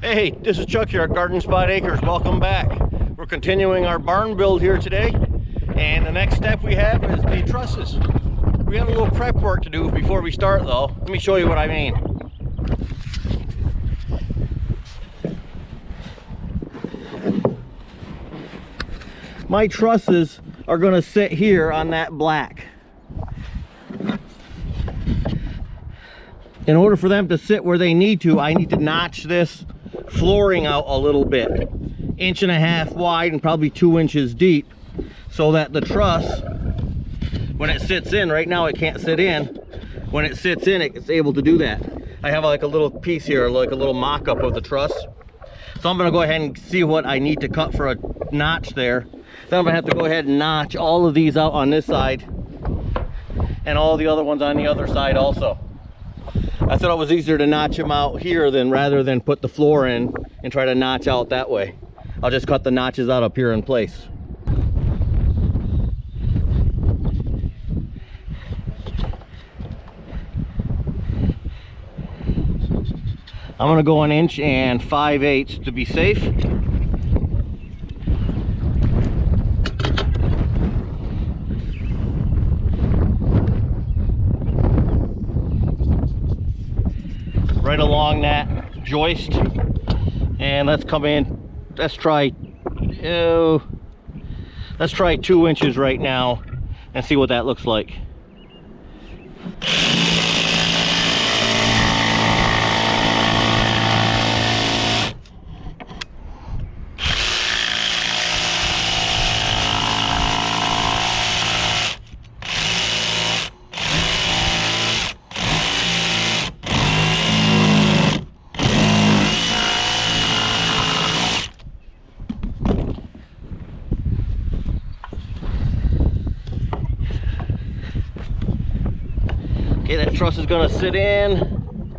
Hey, this is Chuck here at Garden Spot Acres. Welcome back. We're continuing our barn build here today, and the next step we have is the trusses. We have a little prep work to do before we start though. Let me show you what I mean. My trusses are going to sit here on that black. In order for them to sit where they need to, I need to notch this flooring out a little bit, 1.5 inches wide and probably 2 inches deep, so that the truss, when it sits in, right now it can't sit in, when it sits in it's able to do that. I have like a little piece here, like a little mock-up of the truss, so I'm going to go ahead and see what I need to cut for a notch there. Then I'm going to have to go ahead and notch all of these out on this side and all the other ones on the other side also. I thought it was easier to notch them out here rather than put the floor in and try to notch out that way. I'll just cut the notches out up here in place. I'm going to go 1 5/8 inches to be safe. Right along that joist, and let's come in. Let's try 2 inches right now and see what that looks like. Okay, that truss is going to sit in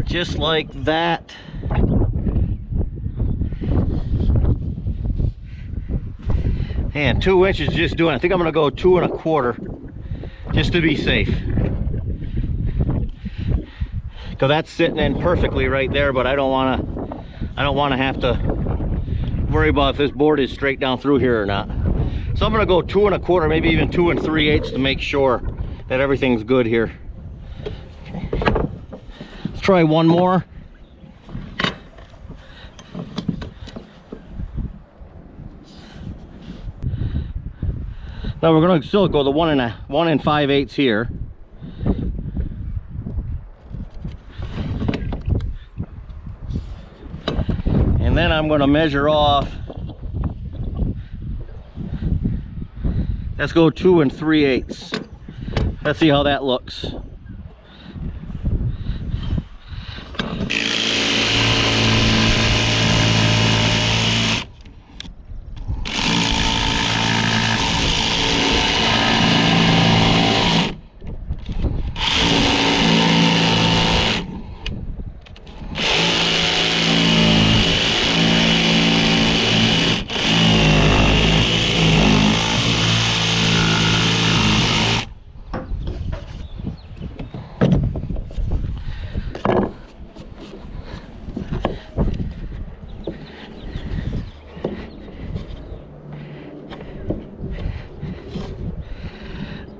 just like that. And 2 inches just doing. I think I'm going to go 2 1/4 just to be safe. Because that's sitting in perfectly right there, but I don't want to have to worry about if this board is straight down through here or not. So I'm going to go 2 1/4, maybe even 2 3/8 to make sure that everything's good here. Let's try one more. Now we're going to still go the 1 5/8 here. And then I'm going to measure off. Let's go 2 3/8. Let's see how that looks.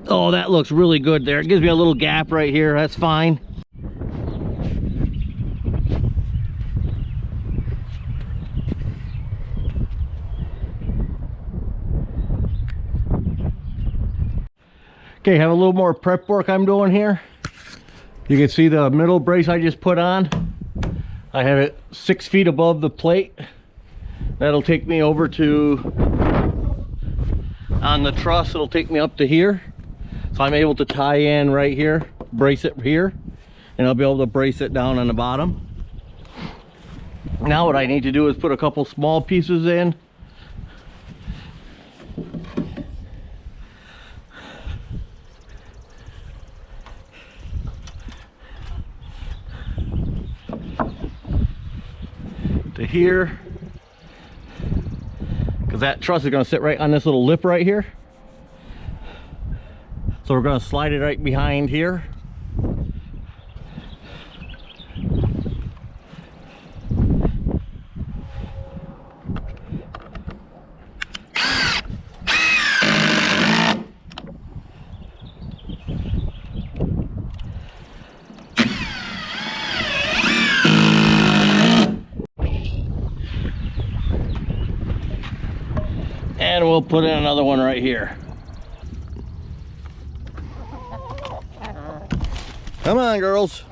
Oh, that looks really good there. It gives me a little gap right here. That's fine. Okay, have a little more prep work I'm doing here. You can see the middle brace I just put on. I have it 6 feet above the plate. That'll take me over to, on the truss, it'll take me up to here. So I'm able to tie in right here, brace it here, and I'll be able to brace it down on the bottom. Now what I need to do is put a couple small pieces in. To here, because that truss is going to sit right on this little lip right here. So we're going to slide it right behind here. And we'll put in another one right here. Come on, girls.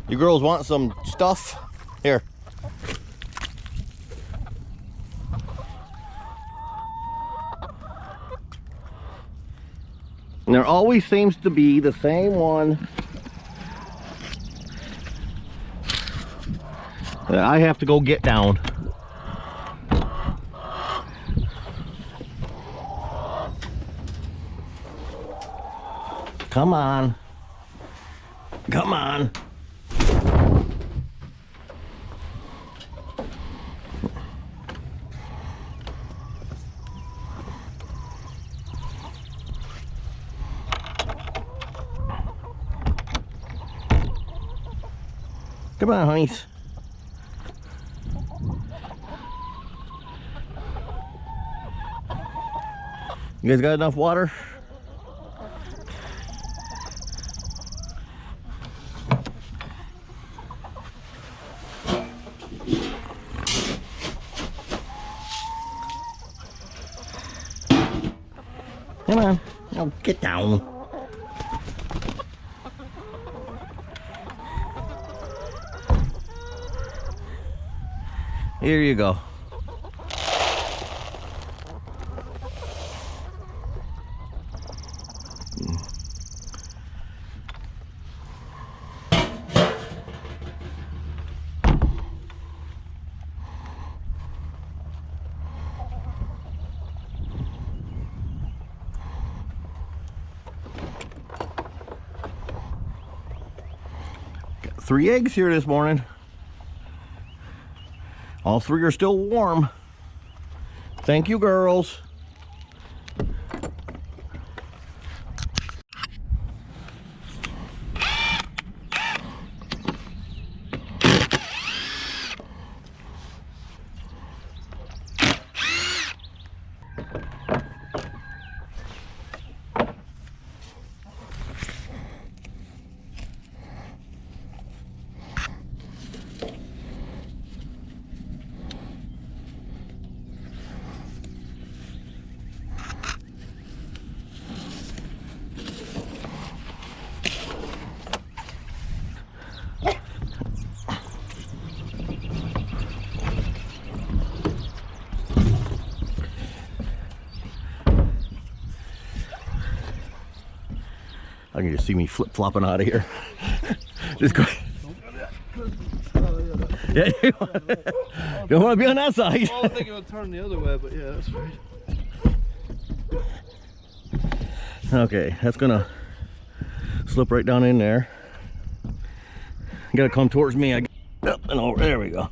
You girls want some stuff? Here. And there always seems to be the same one that I have to go get down. Come on. Come on. Come on, honeys. You guys got enough water? Come on. Oh, get down. Here you go. Got 3 eggs here this morning. All 3 are still warm. Thank you, girls. I can just see me flip-flopping out of here. Just go. Yeah, you don't want to be on that side. Well, I think it would turn the other way, but yeah, that's right. Okay, that's gonna slip right down in there. You gotta come towards me. Up and over. There we go.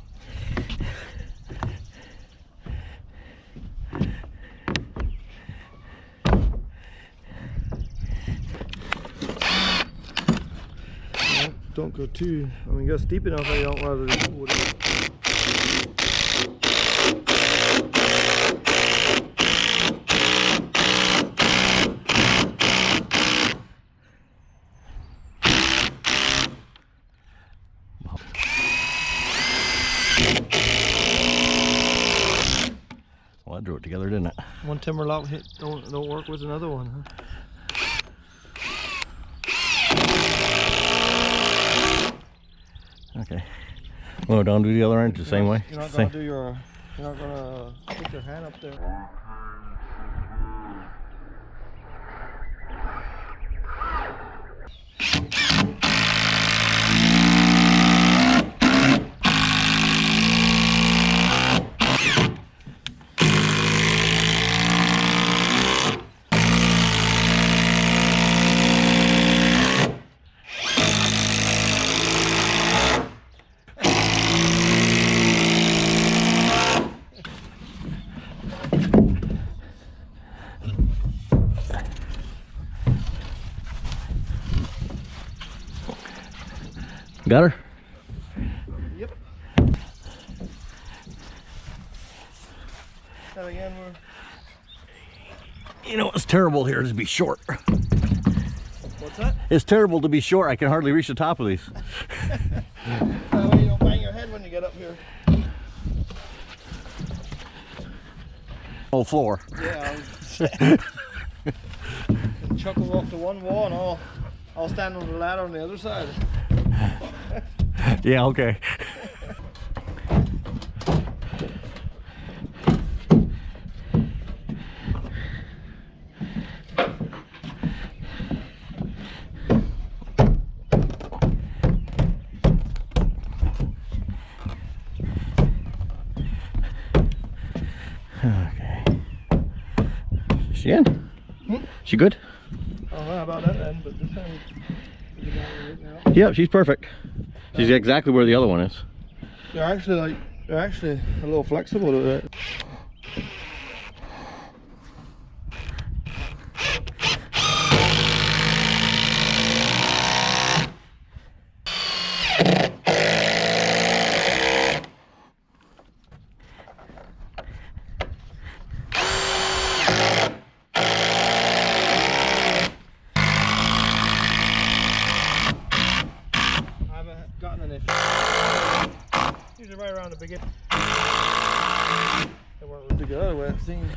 Don't go too. I mean, go steep enough that you don't rather than wood. Well, I drew it together, didn't it? One timber lock hit don't work with another one, huh? Okay. Well, don't do the other end the same way. You're not gonna do your. You're not gonna put your hand up there. Got her? Yep. And again, You know, it's terrible here to be short. what's that? It's terrible to be short. I can hardly reach the top of these. That way you don't bang your head when you get up here. Whole floor. Yeah. Chuckle off to one wall and I'll stand on the ladder on the other side. Yeah, okay. Okay. She in? Hmm? She good? I don't know about that end, but this time you got it right now. Yep, she's perfect. She's exactly where the other one is. They're actually a little flexible to it. Usually right around the beginning. They weren't really good the way it seemed.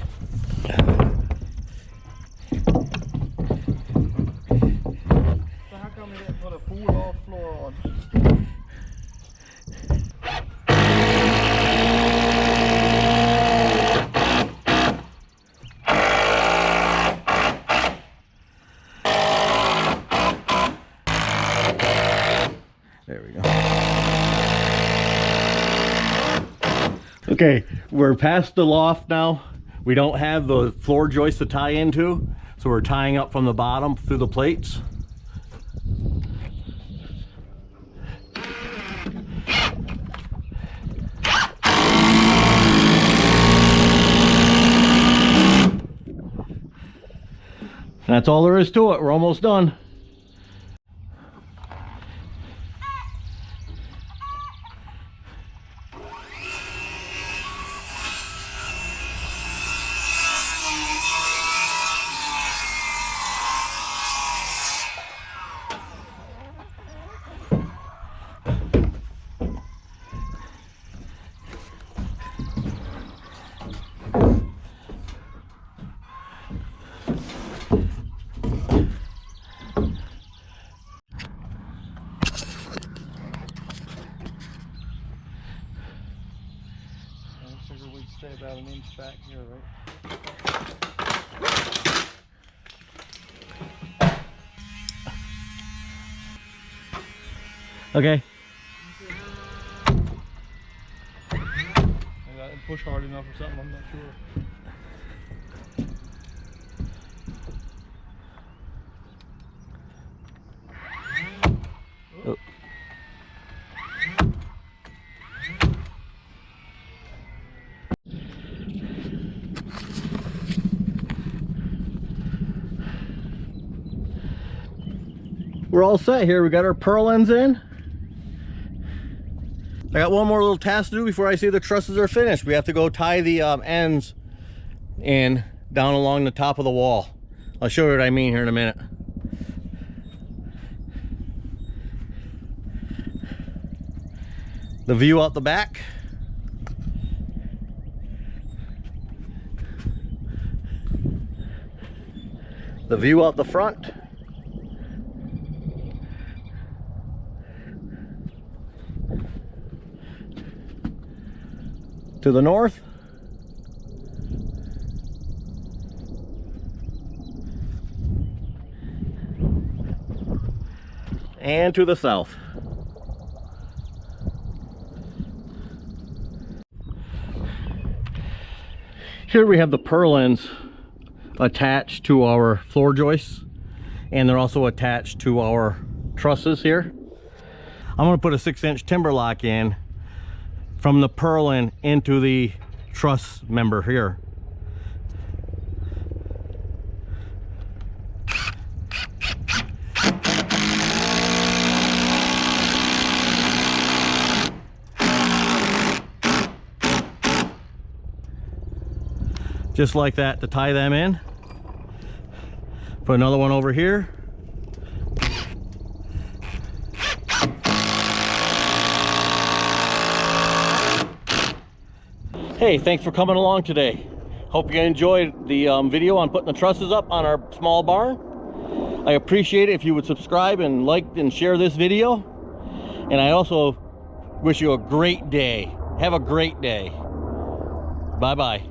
So how come we didn't put a full loft floor on? There we go. Okay, we're past the loft now. We don't have the floor joist to tie into, so we're tying up from the bottom through the plates. And that's all there is to it. We're almost done. We'd stay about an inch back here, right? Okay. Maybe I didn't push hard enough or something, I'm not sure. Oh. We're all set here. We got our purlins in. I got one more little task to do before I see the trusses are finished. We have to go tie the ends in down along the top of the wall. I'll show you what I mean here in a minute. The view out the back. The view out the front. To the north. And to the south. Here we have the purlins attached to our floor joists, and they're also attached to our trusses here. I'm going to put a 6-inch timber lock in from the purlin into the truss member here. just like that to tie them in. Put another one over here. Hey, thanks for coming along today. Hope you enjoyed the video on putting the trusses up on our small barn. I appreciate it if you would subscribe and like and share this video. And I also wish you a great day. Have a great day. Bye-bye.